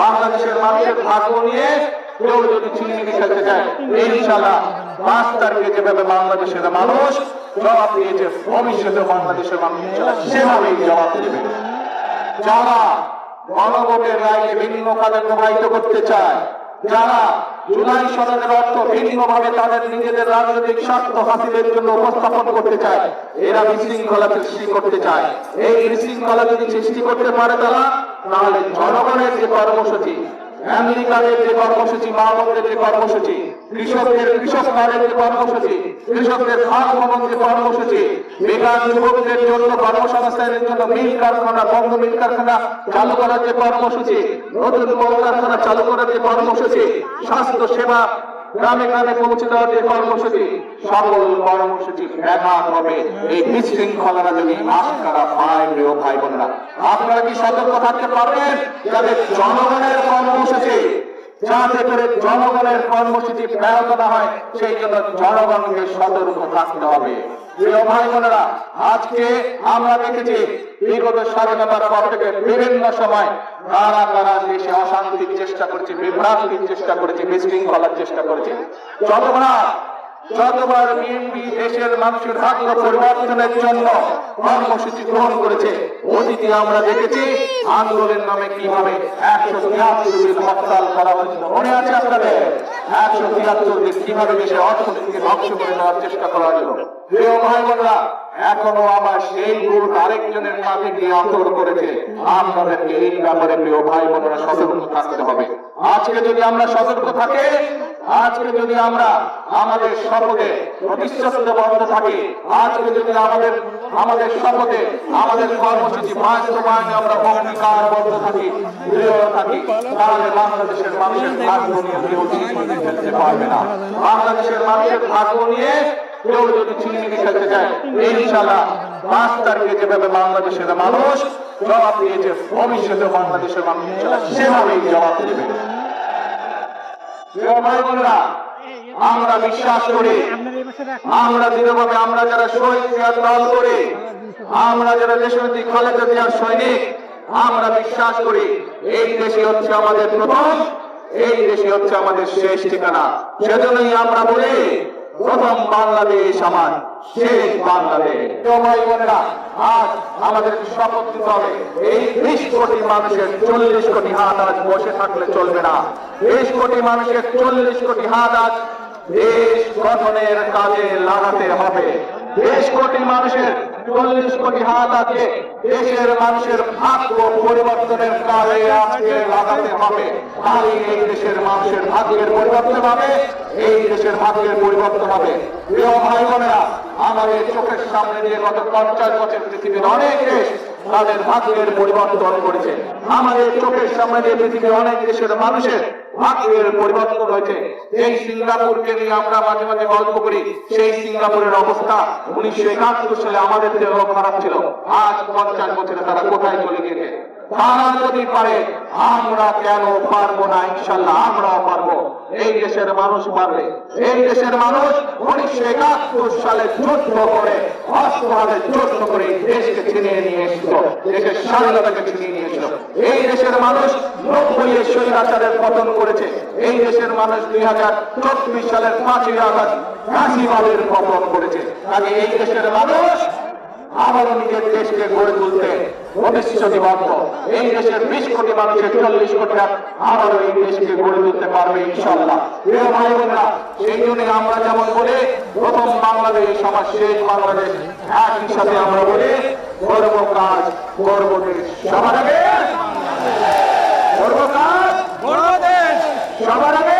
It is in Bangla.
বাংলাদেশের মানুষের ভাগ্য নিয়ে কেউ যদি ছিনিয়ে খেলতে চায়, ইনশাআল্লাহ 5 তারিখে যেভাবে বাংলাদেশের মানুষ জবাব দিয়েছে, ভবিষ্যতে বাংলাদেশের মানুষ সেভাবেই জবাব দেবে। যারা গণভোটের রায়কে ভিন্ন কাজে প্রবাহিত করতে চায়, যারা জুলাই সনদের অর্থ ভিন্নভাবে তাদের নিজেদের রাজনৈতিক স্বার্থ হাসিলের জন্য উপস্থাপন করতে চায়, এরা বিশৃঙ্খলা সৃষ্টি করতে চায়। এই বিশৃঙ্খলা যদি সৃষ্টি করতে পারে তারা, তাহলে জনগণের যে কর্মসূচি, আমেরিকানের যে কর্মসূচি, মাহমুদের যে কর্মসূচি, কৃষক কার্ডের যে কর্মসূচি, কৃষকদের খাত ভবন যে কর্মসূচি, বেকার যুবকদের জন্য কর্মসংস্থানের জন্য মিল কারখানা, বন্ধ মিল কারখানা চালু করার যে কর্মসূচি, নতুন কলকারখানা চালু করার যে কর্মসূচি, স্বাস্থ্য সেবা গ্রামে গ্রামে পৌঁছে দেওয়ার যে কর্মসূচি, সকল কর্মসূচি ব্যাঘাত হবে এই বিশৃঙ্খলা যদি আশকারা পায়। প্রিয় ভাই বোনেরা, আপনারা কি সতর্ক থাকতে পারবেন যাতে জনগণের কর্মসূচি, যাতে করে জনগণের কর্মসূচি ব্যাহত না হয়, সেই জন্য জনগণকে সতর্ক থাকতে হবে। প্রিয় ভাই বোনেরা, আজকে আমরা দেখেছি বিগত স্বাধীনতার পর থেকে বিভিন্ন সময় কারা কারা দেশে অশান্তির চেষ্টা করেছে, বিভ্রান্তির চেষ্টা করেছে, বিশৃঙ্খলার চেষ্টা করেছে। যতবার বিএনপি দেশের মানুষের ভাগ্য পরিবর্তনের জন্য কর্মসূচি গ্রহণ করেছে, অতীতে আমরা দেখেছি আন্দোলনের নামে কিভাবে 173 দিন হরতাল করা হয়েছিল। মনে আছে আপনাদের? 173 দিন কিভাবে দেশের অর্থনীতিকে ধ্বংস করে নেওয়ার চেষ্টা করা হয়েছিল। প্রিয় ভাই বোনেরা, এখনো আবার সেই ভুল আরেকজনের কাছে গিয়ে আচরণ করেছে। আপনাদেরকে এই ব্যাপারে প্রিয় ভাই বোনেরা সতর্ক থাকতে হবে। আজকে যদি আমরা সতর্ক থাকি, আজকে যদি আমরা আমাদের শপথে প্রতিশ্রুতিবদ্ধ থাকি, আজকে যদি আমাদের শপথে আমাদের কর্মসূচি বাস্তবায়নে আমরা অঙ্গীকারবদ্ধ থাকি, দৃঢ় থাকি, তাহলে বাংলাদেশের মানুষের ভাগ্য নিয়ে কেউ ছিনিয়ে খেলতে পারবে না। বাংলাদেশের মানুষের ভাগ্য নিয়ে কেউ যদি ছিনিয়ে খেলতে চায়, ইনশাআল্লাহ 5 তারিখে যেভাবে বাংলাদেশের মানুষ জবাব দিয়েছে, ভবিষ্যতে বাংলাদেশের মানুষ সেভাবেই জবাব দেবে। আমরা বিশ্বাস করি, আমরা দৃঢ়ভাবে, আমরা যারা শহীদ জিয়ার দল করি, আমরা যারা দেশনেত্রী খালেদা জিয়ার সৈনিক, আমরা বিশ্বাস করি এই দেশে হচ্ছে আমাদের প্রথম, এই দেশে হচ্ছে আমাদের শেষ ঠিকানা। সেজন্যই আমরা বলি প্রথম বাংলাদেশ আমার, শেষ বাংলাদেশ। ভাই বোনেরা, আজ আমাদের শপথ নিতে হবে, এই 20 কোটি মানুষের 40 কোটি হাত আজ বসে থাকলে চলবে না। 20 কোটি মানুষের 40 কোটি হাত আজ দেশ গঠনের কাজে লাগাতে হবে। 20 কোটি মানুষের 40 কোটি হাত আছে দেশের মানুষের ভাগ্য পরিবর্তনের কাজে আজকে লাগাতে হবে। তাহলে এই দেশের মানুষের ভাগ্যের পরিবর্তন হবে, এই দেশের ভাগ্যের পরিবর্তন হবে। প্রিয় ভাই বোনেরা, আমাদের চোখের সামনে দিয়ে গত 50 বছর পৃথিবীর অনেক দেশ তাদের ভাগ্যের পরিবর্তন করেছে। আমাদের চোখের সামনে দিয়ে পৃথিবীর অনেক দেশের মানুষের ভাগ্যের পরিবর্তন হয়েছে। এই সিঙ্গাপুরকে নিয়ে আমরা মাঝে মাঝে গল্প করি, সেই সিঙ্গাপুরের অবস্থা 1971 সালে আমাদের থেকেও খারাপ ছিল। আজ 50 বছরে তারা কোথায় চলে গেছে? তারা যদি পারে, আমরা কেন পারবো না? ইনশাআল্লাহ আমরাও পারবো। এই দেশের মানুষ পারবে। এই দেশের মানুষ 1971 সালে যুদ্ধ করে, অস্ত্রভাবে যুদ্ধ করে দেশকে ছিনিয়ে নিয়ে এসেছিল, দেশের স্বাধীনতাকে ছিনিয়ে নিয়েছিল। এই দেশের মানুষ 90 স্বৈরাচারের পতন করেছে। এই দেশের মানুষ 2024 সালের 5ই আগস্ট ফাঁসিবাদের পতন করেছে। আগে এই দেশের মানুষ আবারও নিজের দেশকে গড়ে তুলতে প্রতিশ্রুতিবদ্ধ। এই দেশের 20 কোটি মানুষের 40 কোটি আবারও এই দেশকে গড়ে তুলতে পারবে ইনশাআল্লাহ। প্রিয় ভাই বোনেরা, সেই জন্য আমরা যেমন বলি প্রথম বাংলাদেশ আমার শেষ বাংলাদেশ, একই সাথে আমরা বলি করব কাজ করব দেশ। সবার আগে করব কাজ করব দেশ, সবার আগে